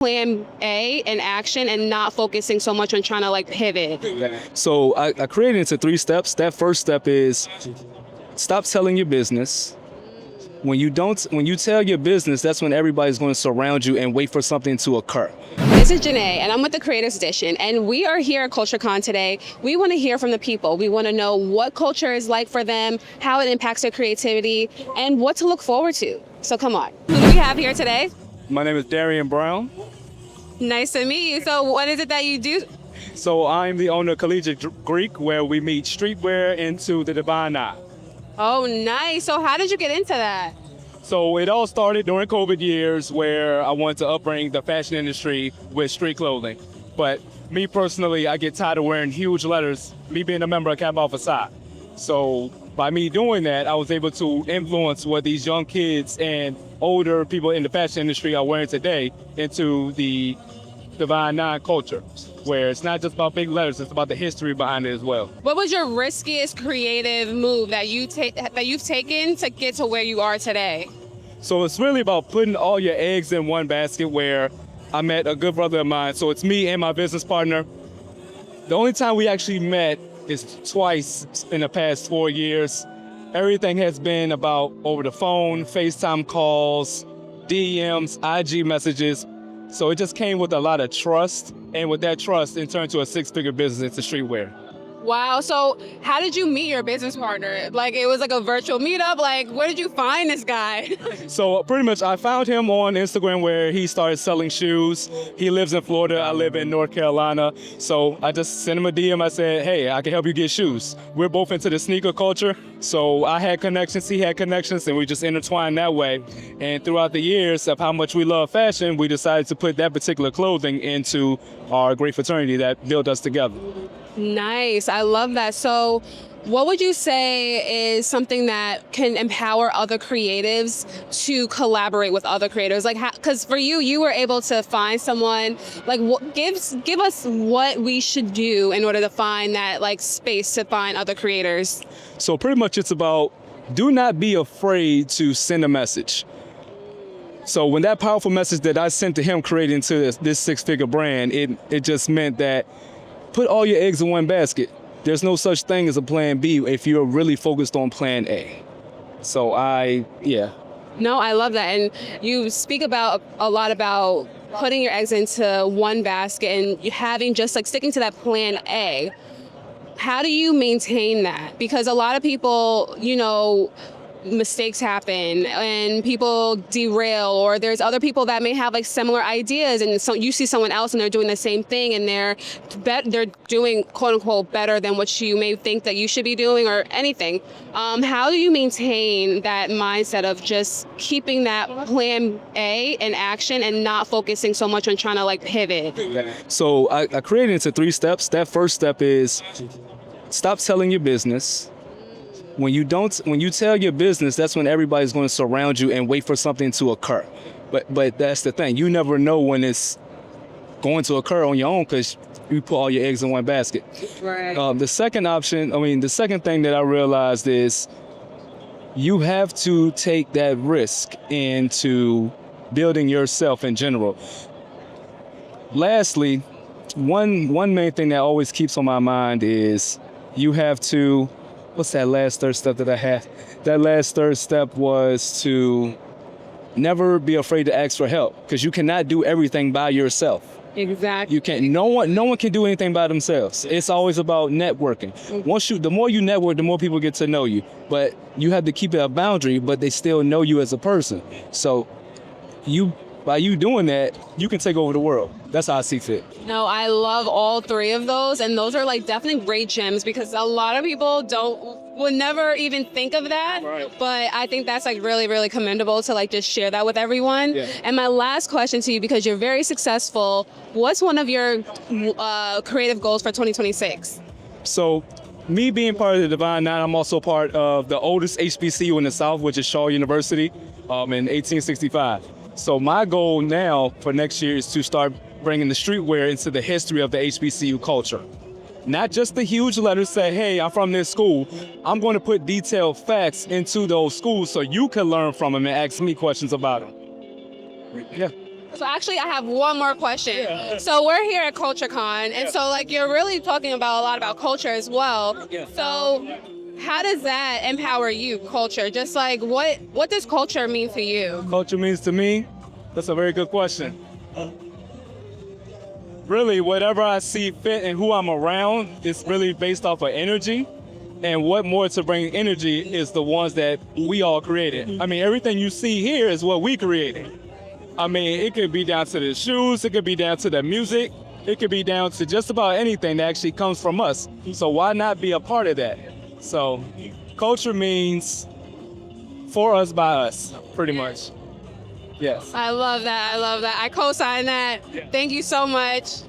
plan A in action and not focusing so much on trying to like pivot? So I created it into 3 steps. That first step is stop selling your business. When you tell your business, that's when everybody's going to surround you and wait for something to occur. This is Janae, and I'm with the Creators Edition, and we are here at CultureCon today. We want to hear from the people. We want to know what culture is like for them, how it impacts their creativity, and what to look forward to. So come on. Who do we have here today? My name is Darien Brown. Nice to meet you. So what is it that you do? So I'm the owner of Collegiate Greek, where we meet streetwear into the divine eye. Oh, nice. So how did you get into that? So it all started during COVID years, where I wanted to upbring the fashion industry with street clothing. But me personally, I get tired of wearing huge letters, me being a member of Kappa Alpha Psi. So by me doing that, I was able to influence what these young kids and older people in the fashion industry are wearing today into the divine nine culture, where it's not just about big letters, it's about the history behind it as well. What was your riskiest creative move that you've taken to get to where you are today? So it's really about putting all your eggs in one basket, where I met a good brother of mine. So it's me and my business partner. The only time we actually met is twice in the past 4 years. Everything has been about over the phone, FaceTime calls, DMs, IG messages. So it just came with a lot of trust, and with that trust, it turned to a 6-figure business into streetwear. Wow. So how did you meet your business partner? Like, it was like a virtual meetup? Like, where did you find this guy? So pretty much I found him on Instagram, where he started selling shoes. He lives in Florida. I live in North Carolina. So I just sent him a DM. I said, hey, I can help you get shoes. We're both into the sneaker culture. So I had connections, he had connections, and we just intertwined that way. And throughout the years of how much we love fashion, we decided to put that particular clothing into our great fraternity that built us together. Nice. I love that. So what would you say is something that can empower other creatives to collaborate with other creators? Like, because for you, you were able to find someone. Like, give us what we should do in order to find that like space to find other creators. So pretty much it's about, do not be afraid to send a message. So when that powerful message that I sent to him created into this 6-figure brand, it just meant that put all your eggs in one basket. There's no such thing as a plan B if you're really focused on plan A. So No, I love that. And you speak about a lot about putting your eggs into one basket and you having just like sticking to that plan A. How do you maintain that? Because a lot of people, mistakes happen and people derail, or there's other people that may have like similar ideas, and so you see someone else and they're doing the same thing and they're doing quote unquote better than what you may think that you should be doing or anything. How do you maintain that mindset of just keeping that plan A in action and not focusing so much on trying to like pivot? So I created it into 3 steps. That first step is stop selling your business. When you tell your business, that's when everybody's going to surround you and wait for something to occur. But that's the thing. You never know when it's going to occur on your own, because you put all your eggs in one basket. Right. The second thing that I realized is you have to take that risk into building yourself in general. Lastly, one main thing that always keeps on my mind is you have to. What's that last third step that I had? That last third step was to never be afraid to ask for help, because you cannot do everything by yourself. Exactly. You can't. No one can do anything by themselves. It's always about networking. The more you network, the more people get to know you. But you have to keep it a boundary, but they still know you as a person. So by you doing that, you can take over the world. That's how I see fit. No, I love all 3 of those, and those are like definitely great gems, because a lot of people would never even think of that. Right. But I think that's like really, really commendable to like just share that with everyone. Yeah. And my last question to you, because you're very successful, what's one of your creative goals for 2026? So me being part of the Divine Nine, I'm also part of the oldest HBCU in the South, which is Shaw University, in 1865. So my goal now for next year is to start bringing the streetwear into the history of the HBCU culture. Not just the huge letters say, hey, I'm from this school. I'm going to put detailed facts into those schools so you can learn from them and ask me questions about them. Yeah. So actually, I have one more question. So we're here at CultureCon, and so like you're really talking about a lot about culture as well. So how does that empower you, culture? Just like what does culture mean to you? Culture means to me, that's a very good question. Really, whatever I see fit and who I'm around is really based off of energy. And what more to bring energy is the ones that we all created. I mean, everything you see here is what we created. I mean, it could be down to the shoes, it could be down to the music, it could be down to just about anything that actually comes from us. So why not be a part of that? So culture means for us, by us, pretty much. Yes. I love that. I co-sign that. Thank you so much.